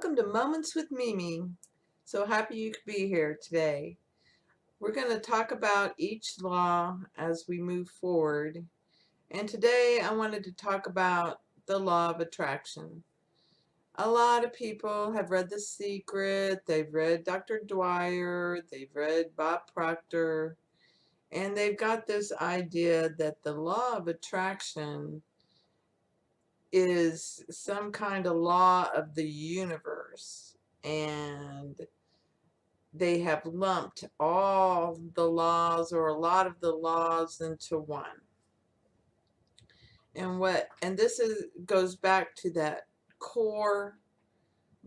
Welcome to Moments with Mimi. So happy you could be here today. We're going to talk about each law as we move forward. And today I wanted to talk about the law of attraction. A lot of people have read The Secret, they've read Dr. Dwyer, they've read Bob Proctor, and they've got this idea that the law of attraction is some kind of law of the universe. And they have lumped all the laws or a lot of the laws into one. And this goes back to that core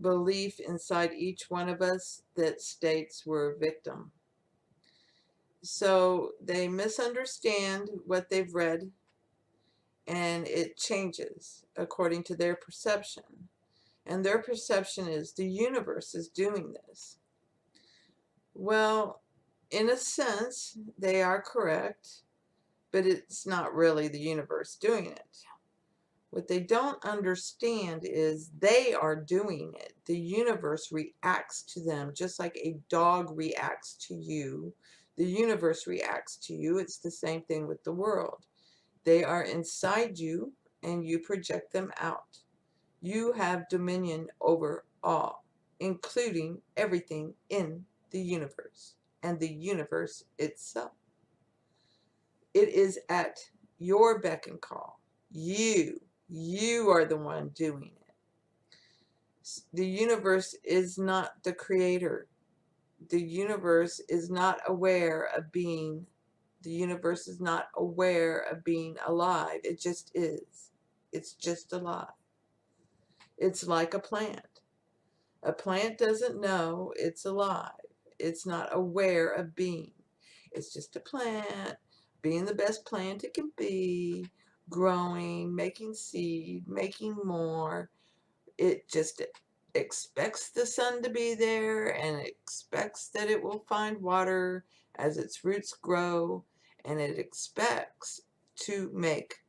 belief inside each one of us that states we're a victim. So they misunderstand what they've read, and it changes according to their perception. And their perception is the universe is doing this. Well, in a sense, they are correct, but it's not really the universe doing it. What they don't understand is they are doing it. The universe reacts to them just like a dog reacts to you. The universe reacts to you. It's the same thing with the world. They are inside you and you project them out. You have dominion over all, including everything in the universe and the universe itself. It is at your beck and call. You are the one doing it. The universe is not the creator. The universe is not aware of being. The universe is not aware of being alive. It just is. It's just alive. It's like a plant. A plant doesn't know it's alive. It's not aware of being. It's just a plant, being the best plant it can be, growing, making seed, making more. It just expects the sun to be there and expects that it will find water as its roots grow, and it expects to make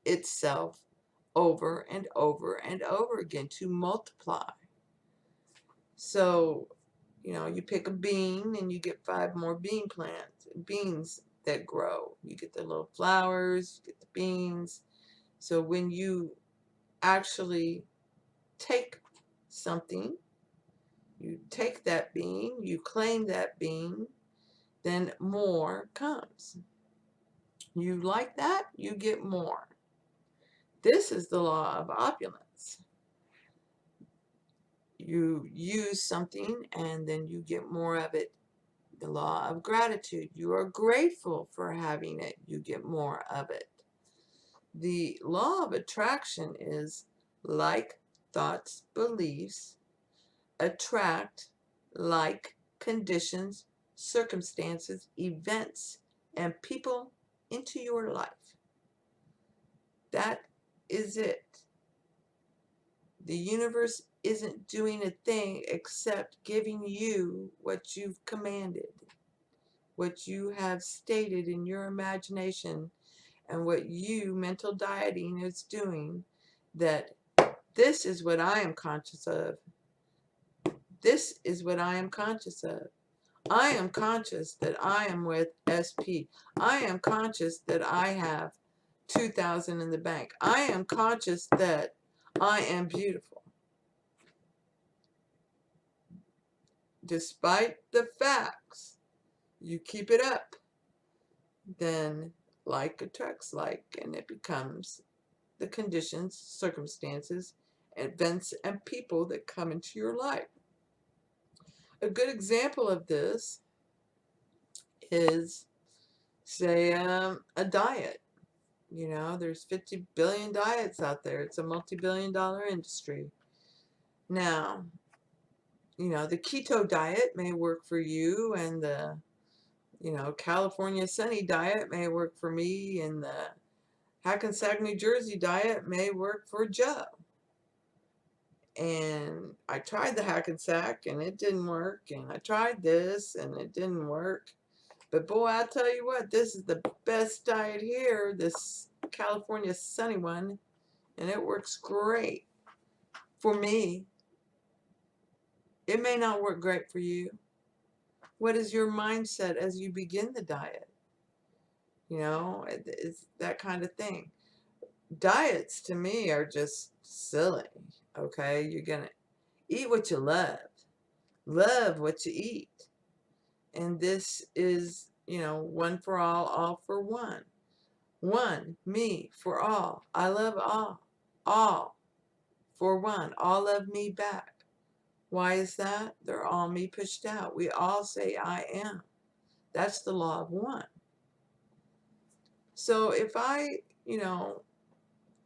itself over and over and over again, to multiply. So, you pick a bean and you get 5 more beans that grow. You get the little flowers, you get the beans. So when you actually take something, you take that bean, you claim that bean, then more comes. You like that, you get more. This is the law of opulence. You use something and then you get more of it. The law of gratitude. You are grateful for having it. You get more of it. The law of attraction is like thoughts, beliefs attract like conditions, circumstances, events, and people into your life. That is it. The universe isn't doing a thing except giving you what you've commanded, what you have stated in your imagination, and what you, mental dieting, is doing. That this is what I am conscious of. This is what I am conscious of. I am conscious that I am with SP. I am conscious that I have 2,000 in the bank. I am conscious that I am beautiful. Despite the facts, you keep it up, then like attracts like, and it becomes the conditions, circumstances, events, and people that come into your life. A good example of this is, say, a diet. There's 50 billion diets out there. It's a multi-billion-dollar industry. Now, the keto diet may work for you, and the California Sunny diet may work for me, and the Hackensack, New Jersey diet may work for Joe. And I tried the Hackensack and it didn't work, and I tried this and it didn't work. But boy, I'll tell you what, this is the best diet here, this California Sunny one, and it works great for me. It may not work great for you. What is your mindset as you begin the diet? You know, it's that kind of thing. Diets to me are just silly. Okay, you're gonna eat what you love what you eat, and this is, you know, one for all for one. One, me for all. I love all for one. All love me back. Why is that? They're all me pushed out. We all say I am. That's the law of one. So if I, you know,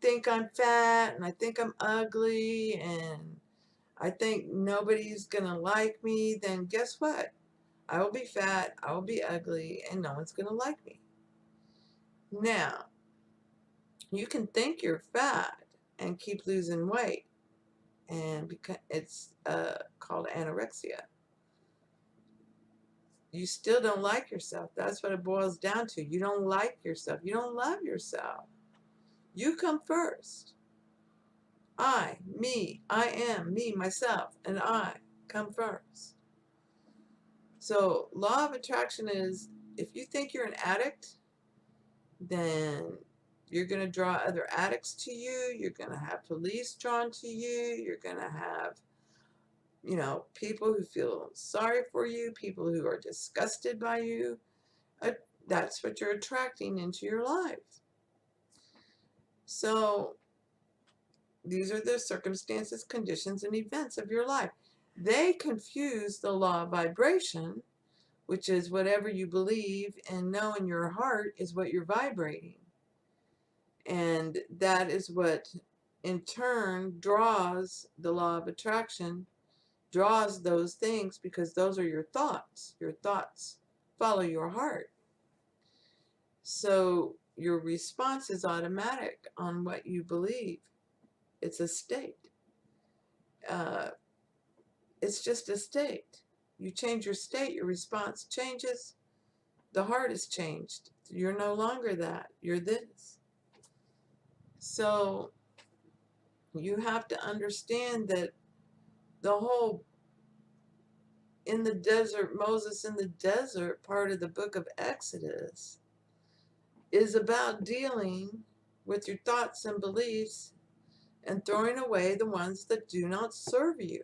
think I'm fat and I think I'm ugly and I think nobody's gonna like me, then guess what? I will be fat, I will be ugly, and no one's gonna like me. Now, you can think you're fat and keep losing weight, and because it's called anorexia. You still don't like yourself. That's what it boils down to. You don't like yourself. You don't love yourself. You come first. I am, me, myself, and I come first. So law of attraction is, if you think you're an addict, then you're going to draw other addicts to you. You're going to have police drawn to you. You're going to have, you know, people who feel sorry for you, people who are disgusted by you. That's what you're attracting into your life. So these are the circumstances, conditions, and events of your life. They confuse the law of vibration, which is whatever you believe and know in your heart is what you're vibrating. And that is what, in turn, draws the law of attraction, draws those things, because those are your thoughts. Your thoughts follow your heart. So your response is automatic on what you believe. It's a state. It's just a state. You change your state, your response changes. The heart is changed. You're no longer that. You're this. So you have to understand that the whole in the desert, Moses in the desert part of the book of Exodus is about dealing with your thoughts and beliefs and throwing away the ones that do not serve you.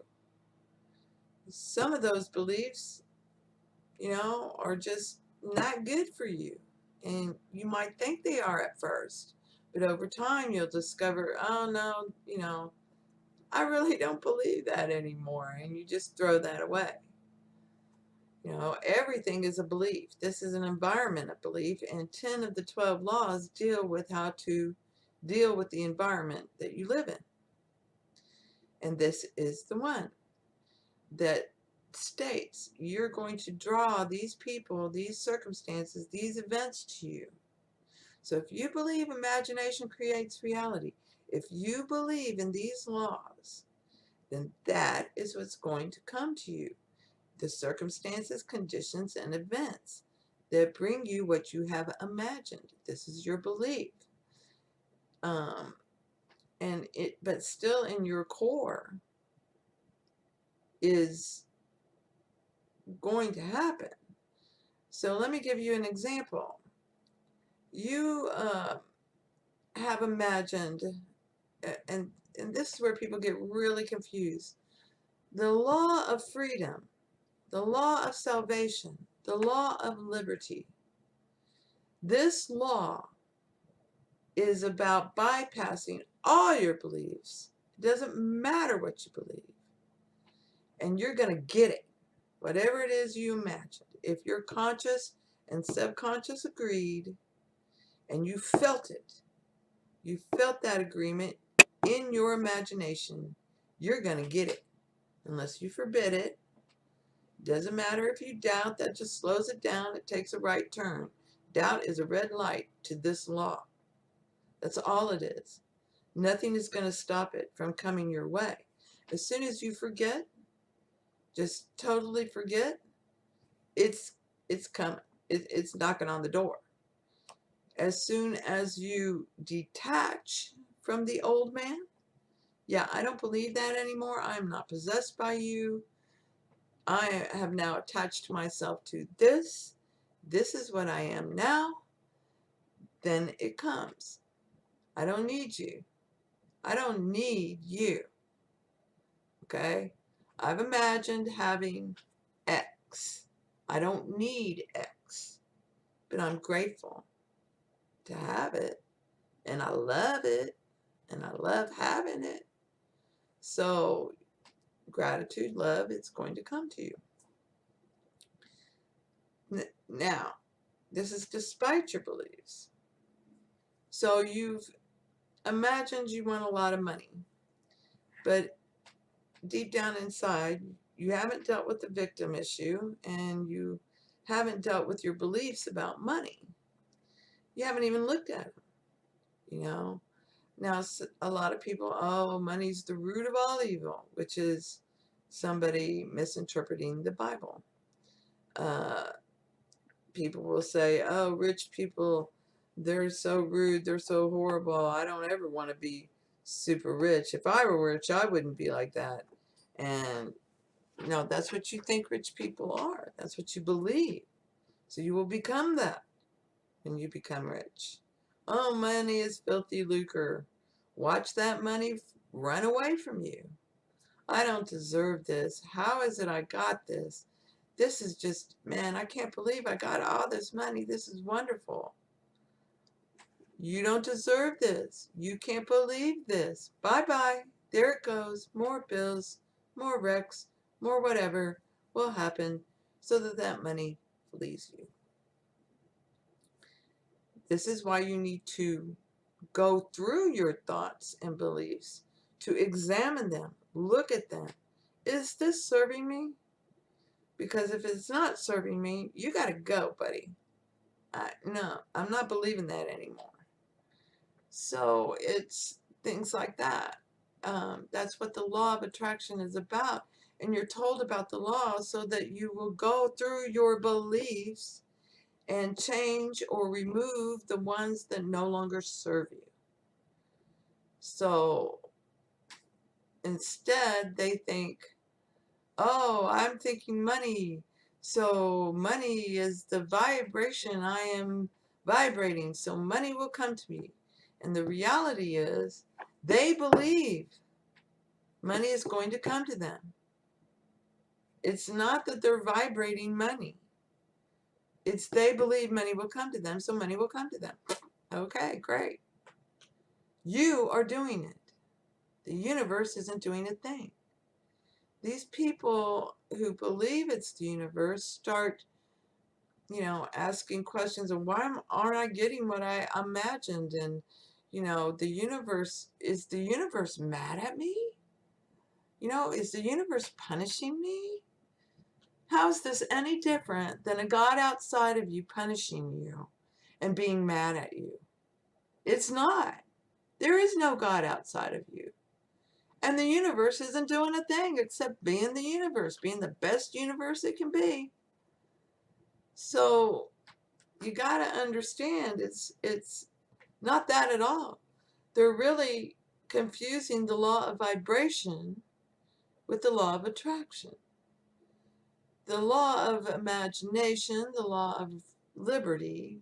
Some of those beliefs, you know, are just not good for you. And you might think they are at first, but over time you'll discover, oh no, you know, I really don't believe that anymore. And you just throw that away. You know, everything is a belief. This is an environment of belief, and 10 of the 12 laws deal with how to deal with the environment that you live in. And this is the one that states you're going to draw these people, these circumstances, these events to you. So if you believe imagination creates reality, if you believe in these laws, then that is what's going to come to you. The circumstances, conditions, and events that bring you what you have imagined. This is your belief. But still in your core is going to happen. So let me give you an example. You have imagined, and this is where people get really confused, the law of freedom, the law of salvation, the law of liberty. This law is about bypassing all your beliefs. It doesn't matter what you believe. And you're going to get it, whatever it is you imagined. If your conscious and subconscious agreed and you felt it, you felt that agreement in your imagination, you're going to get it. Unless you forbid it. Doesn't matter if you doubt, that just slows it down. It takes a right turn. Doubt is a red light to this law. That's all it is. Nothing is going to stop it from coming your way. As soon as you forget, just totally forget, it's coming. It's knocking on the door. As soon as you detach from the old man, yeah, I don't believe that anymore. I'm not possessed by you. I have now attached myself to this. This is what I am now. Then it comes. I don't need you. I don't need you. Okay? I've imagined having X. I don't need X, but I'm grateful to have it, and I love it, and I love having it. So, gratitude, love, it's going to come to you. Now, this is despite your beliefs. So, you've imagined you want a lot of money, but deep down inside, you haven't dealt with the victim issue, and you haven't dealt with your beliefs about money. You haven't even looked at them, you know. Now, a lot of people, oh, money's the root of all evil, which is somebody misinterpreting the Bible. People will say, oh, rich people, they're so rude, they're so horrible. I don't ever want to be super rich. If I were rich, I wouldn't be like that. And no, that's what you think rich people are. That's what you believe. So you will become that when you become rich. Oh, money is filthy lucre. Watch that money run away from you. I don't deserve this. How is it I got this? This is just, man, I can't believe I got all this money. This is wonderful. You don't deserve this. You can't believe this. Bye-bye. There it goes. More bills, more wrecks, more whatever will happen so that that money flees you. This is why you need to go through your thoughts and beliefs, to examine them, look at them. Is this serving me? Because if it's not serving me, you got to go, buddy. No, I'm not believing that anymore. So it's things like that. That's what the law of attraction is about. And you're told about the law so that you will go through your beliefs and change or remove the ones that no longer serve you. So instead, they think, oh, I'm thinking money. So money is the vibration I am vibrating. So money will come to me. And the reality is, they believe money is going to come to them. It's not that they're vibrating money. It's they believe money will come to them, so money will come to them. Okay, great. You are doing it. The universe isn't doing a thing. These people who believe it's the universe start, asking questions of why aren't I getting what I imagined? And, is the universe mad at me? Is the universe punishing me? How is this any different than a God outside of you punishing you and being mad at you? It's not. There is no God outside of you. And the universe isn't doing a thing except being the universe, being the best universe it can be. So you got to understand it's not that at all. They're really confusing the law of vibration with the law of attraction. The law of imagination, the law of liberty,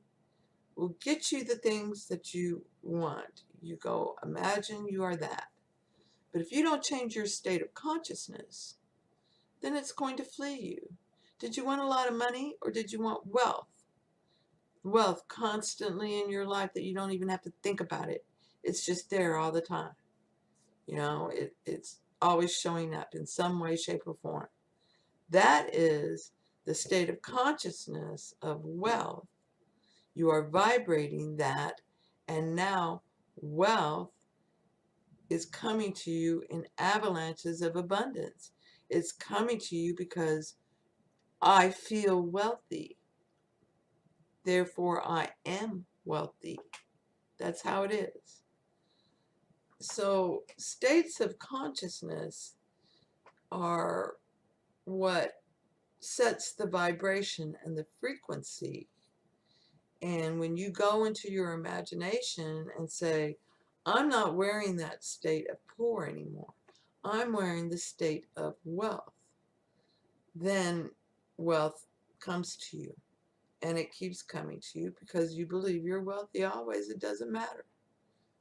will get you the things that you want. You go, imagine you are that. But if you don't change your state of consciousness, then it's going to flee you. Did you want a lot of money, or did you want wealth? Wealth constantly in your life that you don't even have to think about it. It's just there all the time. It's always showing up in some way, shape, or form. That is the state of consciousness of wealth. You are vibrating that, and now wealth is coming to you in avalanches of abundance. It's coming to you because I feel wealthy. Therefore, I am wealthy. That's how it is. So, states of consciousness are what sets the vibration and the frequency. And when you go into your imagination and say, I'm not wearing that state of poor anymore, I'm wearing the state of wealth, then wealth comes to you. And it keeps coming to you because you believe you're wealthy always. It doesn't matter.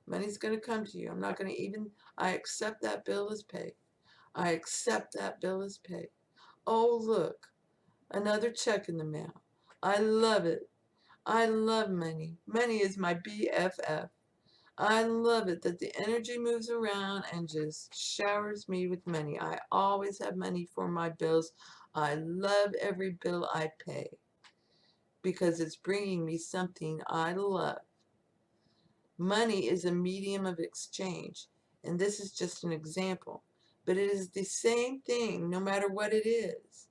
Money's going to come to you. I'm not going to even, I accept that bill as paid. I accept that bill as paid. Oh, look, another check in the mail. I love it. I love money. Money is my BFF. I love it that the energy moves around and just showers me with money. I always have money for my bills. I love every bill I pay because it's bringing me something I love. Money is a medium of exchange, and this is just an example, but it is the same thing no matter what it is.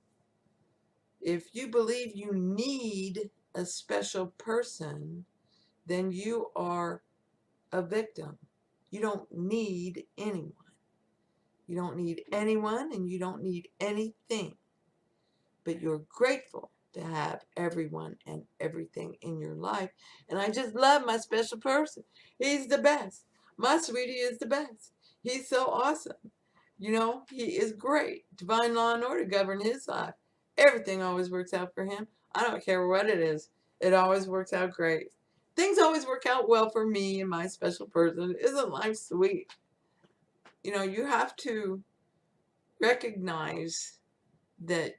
If you believe you need a special person, then you are a victim. You don't need anyone. You don't need anyone, and you don't need anything, but you're grateful to have everyone and everything in your life. And I just love my special person. He's the best. My sweetie is the best. He's so awesome. You know, he is great. Divine law and order govern his life. Everything always works out for him. I don't care what it is. It always works out great. Things always work out well for me and my special person. Isn't life sweet? You know, you have to recognize that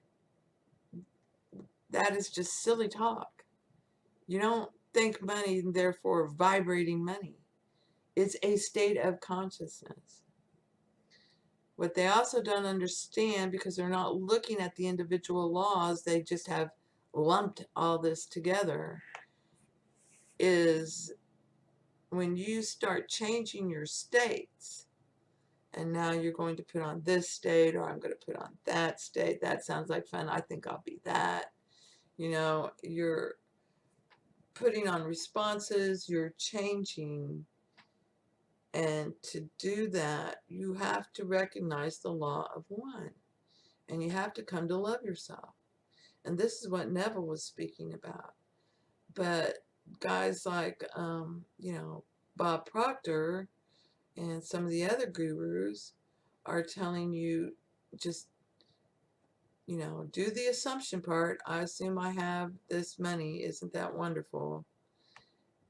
that is just silly talk. You don't think money and therefore vibrating money. It's a state of consciousness. What they also don't understand, because they're not looking at the individual laws, they just have lumped all this together, is when you start changing your states, and now you're going to put on this state, or I'm going to put on that state. That sounds like fun. I think I'll be that. You know, you're putting on responses, you're changing. And to do that, you have to recognize the law of one. And you have to come to love yourself. And this is what Neville was speaking about. But guys like, you know, Bob Proctor and some of the other gurus are telling you just, you know, do the assumption part. I assume I have this money. Isn't that wonderful?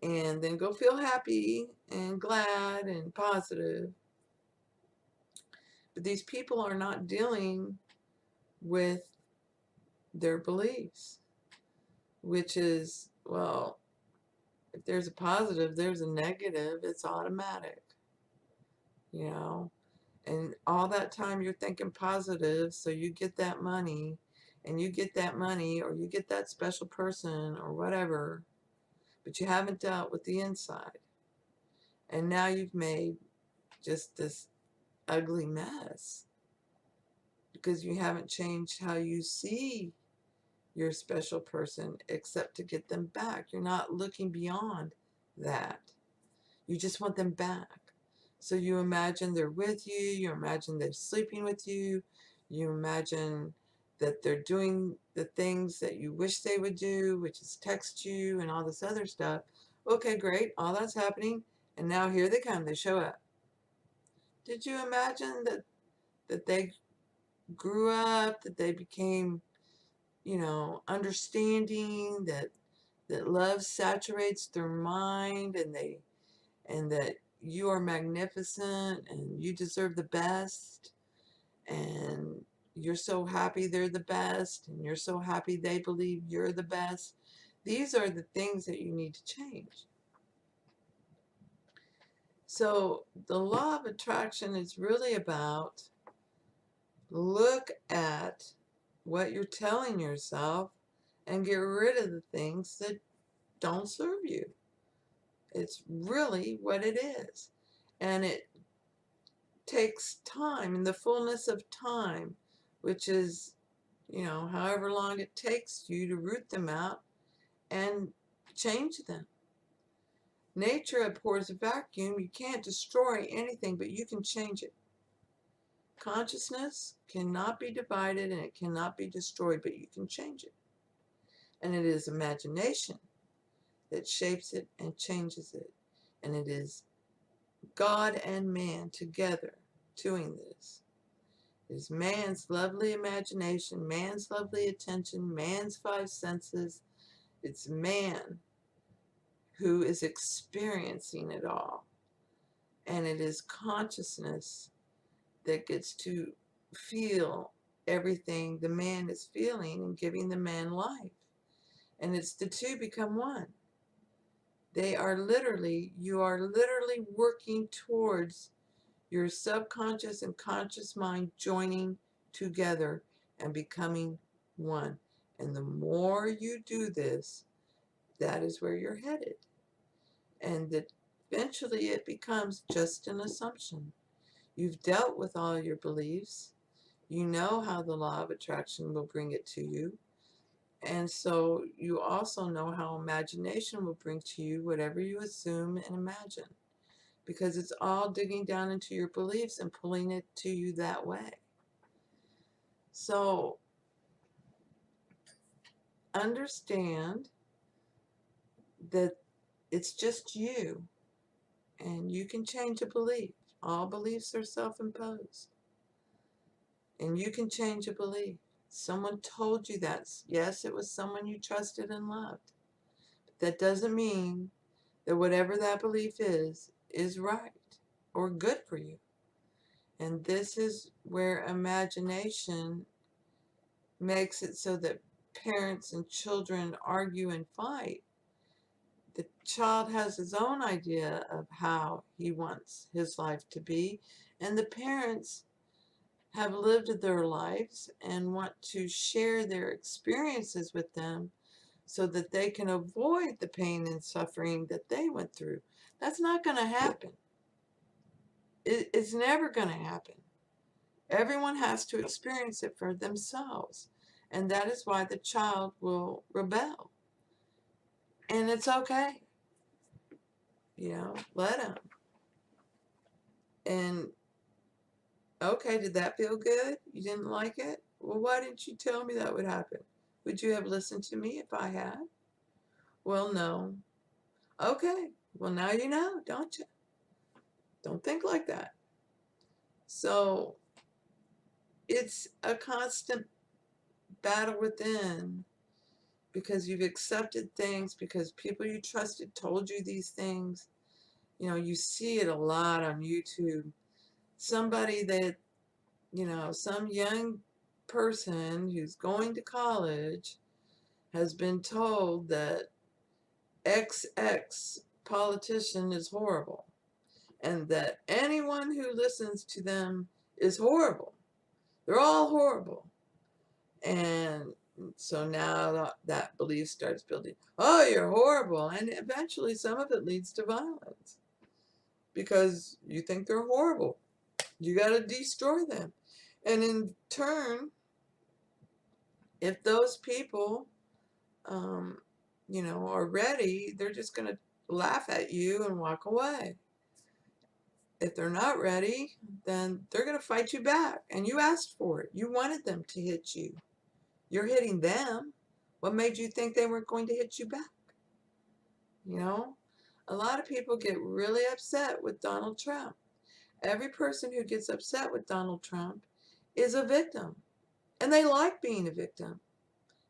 And then go feel happy and glad and positive. But these people are not dealing with their beliefs, which is, well, if there's a positive, there's a negative. It's automatic, you know. And all that time you're thinking positive, so you get that money, and you get that money, or you get that special person, or whatever, but you haven't dealt with the inside. And now you've made just this ugly mess because you haven't changed how you see your special person except to get them back. You're not looking beyond that. You just want them back. So you imagine they're with you, you imagine they're sleeping with you, you imagine that they're doing the things that you wish they would do, which is text you and all this other stuff. Okay, great, all that's happening, and now here they come, they show up. Did you imagine that they grew up, that they became, you know, understanding, that love saturates their mind, and that you are magnificent and you deserve the best, and you're so happy they're the best, and you're so happy they believe you're the best? These are the things that you need to change. So the law of attraction is really about, look at what you're telling yourself and get rid of the things that don't serve you. It's really what it is. And it takes time, in the fullness of time, which is, you know, however long it takes you to root them out and change them. Nature abhors a vacuum. You can't destroy anything, but you can change it. Consciousness cannot be divided and it cannot be destroyed, but you can change it. And it is imagination that shapes it and changes it. And it is God and man together doing this. It's man's lovely imagination, man's lovely attention, man's five senses. It's man who is experiencing it all. And it is consciousness that gets to feel everything the man is feeling and giving the man life. And it's the two become one. You are literally working towards your subconscious and conscious mind joining together and becoming one. And the more you do this, that is where you're headed. And that eventually it becomes just an assumption. You've dealt with all your beliefs. You know how the law of attraction will bring it to you. And so you also know how imagination will bring to you whatever you assume and imagine. Because it's all digging down into your beliefs and pulling it to you that way. So understand that it's just you, and you can change a belief. All beliefs are self-imposed, and you can change a belief. Someone told you that. Yes, it was someone you trusted and loved. But that doesn't mean that whatever that belief is right or good for you. And this is where imagination makes it so that parents and children argue and fight. The child has his own idea of how he wants his life to be, and the parents have lived their lives and want to share their experiences with them so that they can avoid the pain and suffering that they went through. That's not going to happen. It's never going to happen. Everyone has to experience it for themselves. And that is why the child will rebel. And it's okay. Let them. And okay, did that feel good? You didn't like it? Well, why didn't you tell me that would happen? Would you have listened to me if I had? Well, no. Okay. Well, now you know, don't you? Don't think like that. So it's a constant battle within, because you've accepted things, because people you trusted told you these things. You see it a lot on YouTube. Somebody that, some young person who's going to college has been told that XX politician is horrible, and that anyone who listens to them is horrible. They're all horrible. And so now that belief starts building. Oh, you're horrible. And eventually some of it leads to violence because you think they're horrible. You got to destroy them. And in turn, if those people, are ready, they're just going to laugh at you and walk away. If they're not ready, then they're going to fight you back. And you asked for it. You wanted them to hit you. You're hitting them. What made you think they weren't going to hit you back? A lot of people get really upset with Donald Trump. Every person who gets upset with Donald Trump is a victim. And they like being a victim.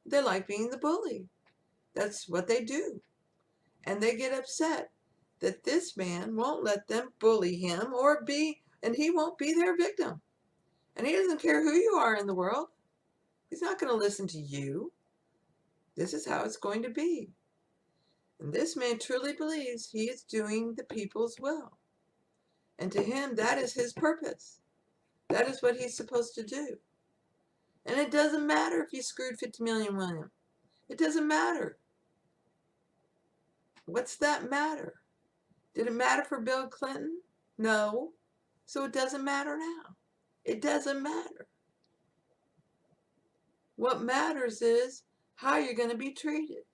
They like being the bully. That's what they do. And they get upset that this man won't let them bully him and he won't be their victim. And he doesn't care who you are in the world. He's not going to listen to you. This is how it's going to be. And this man truly believes he is doing the people's will. And to him, that is his purpose. That is what he's supposed to do. And it doesn't matter if you screwed 50 million with him. It doesn't matter. What's that matter? Did it matter for Bill Clinton? No. So it doesn't matter now. It doesn't matter. What matters is how you're going to be treated.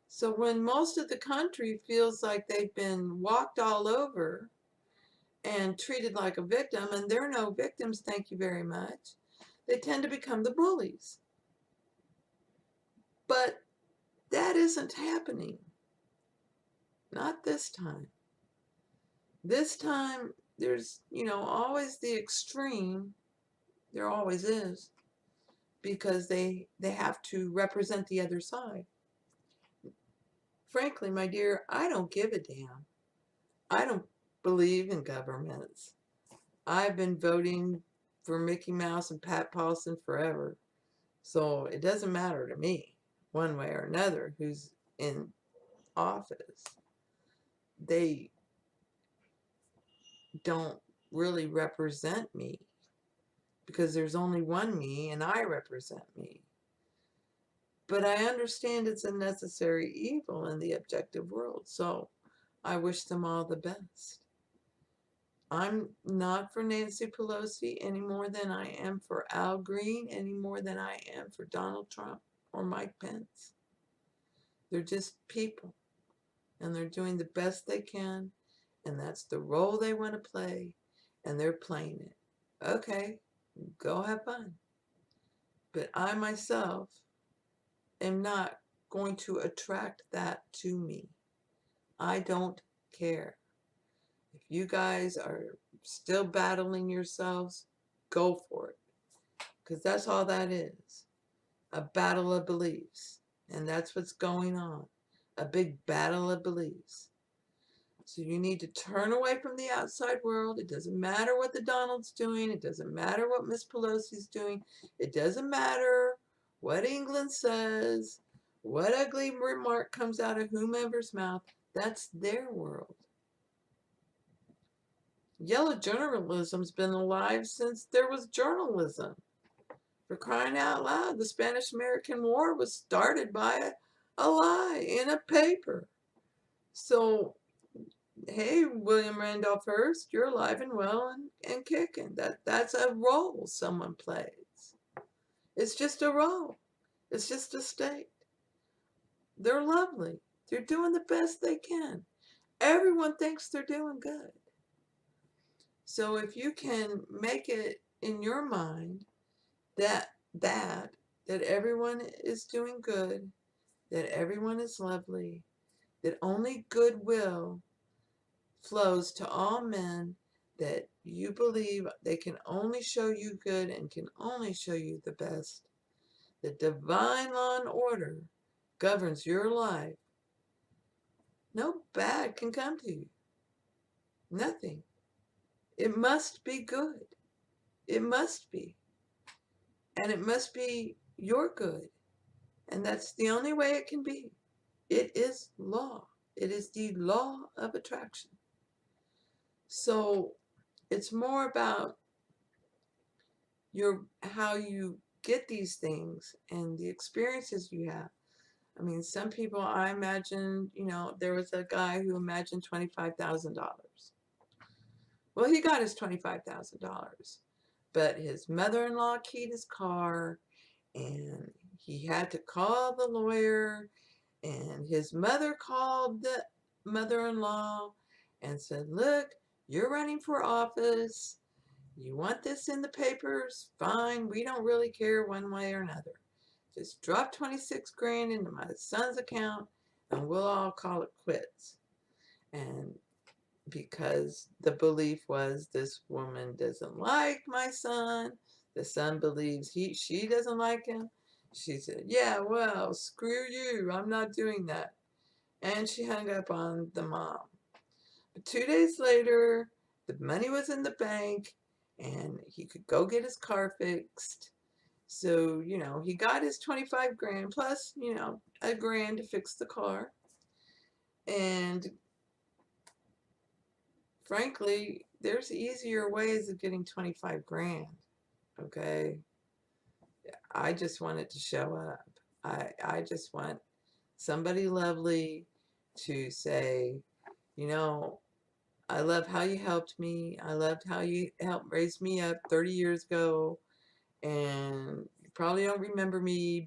So when most of the country feels like they've been walked all over and treated like a victim, and they're no victims, thank you very much, they tend to become the bullies. But that isn't happening. Not this time. This time, there's, always the extreme There always is, because they have to represent the other side. Frankly, my dear, I don't give a damn. I don't believe in governments. I've been voting for Mickey Mouse and Pat Paulson forever. So it doesn't matter to me, one way or another, who's in office. They don't really represent me, because there's only one me and I represent me. But I understand it's a necessary evil in the objective world, so I wish them all the best. I'm not for Nancy Pelosi any more than I am for Al Green, any more than I am for Donald Trump or Mike Pence. They're just people, and they're doing the best they can, and that's the role they want to play, and they're playing it. Okay, go have fun. But I myself am not going to attract that to me. I don't care. If you guys are still battling yourselves, go for it. Because that's all that is. A battle of beliefs. And that's what's going on. A big battle of beliefs. So you need to turn away from the outside world. It doesn't matter what the Donald's doing. It doesn't matter what Miss Pelosi's doing. It doesn't matter what England says, what ugly remark comes out of whomever's mouth. That's their world. Yellow journalism's been alive since there was journalism. For crying out loud, the Spanish-American War was started by a lie in a paper. So, hey, William Randolph Hearst, you're alive and well and kicking. That's a role someone plays. It's just a role. It's just a state. They're lovely. They're doing the best they can. Everyone thinks they're doing good. So if you can make it in your mind that everyone is doing good, that everyone is lovely, that only goodwill flows to all men, that you believe they can only show you good and can only show you the best, that divine law and order governs your life, no bad can come to you. Nothing. It must be good. It must be. And it must be your good. And that's the only way it can be. It is law. It is the law of attraction. So it's more about how you get these things and the experiences you have. I mean, some people, I imagine, there was a guy who imagined $25,000. Well, he got his $25,000, but his mother-in-law keyed his car, and he had to call the lawyer, and his mother called the mother-in-law and said, look, you're running for office. You want this in the papers? Fine. We don't really care one way or another. Just drop 26 grand into my son's account and we'll all call it quits. And because the belief was this woman doesn't like my son, the son believes she doesn't like him. She said, yeah, well, screw you. I'm not doing that. And she hung up on the mom. But 2 days later, the money was in the bank and he could go get his car fixed. So, he got his 25 grand plus, a grand to fix the car. And frankly, there's easier ways of getting 25 grand. Okay. I just want it to show up. I just want somebody lovely to say, I love how you helped me. I loved how you helped raise me up 30 years ago. And you probably don't remember me,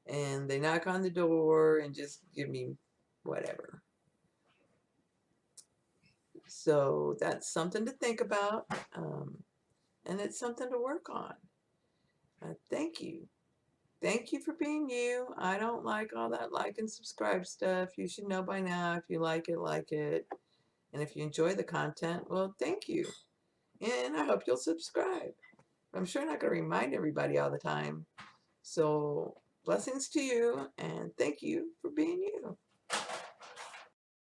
and they knock on the door and just give me whatever. So that's something to think about. And it's something to work on. Thank you. Thank you for being you. I don't like all that like and subscribe stuff. You should know by now. If you like it, like it. And if you enjoy the content, well, thank you. And I hope you'll subscribe. I'm sure not going to remind everybody all the time. So blessings to you, and thank you for being you.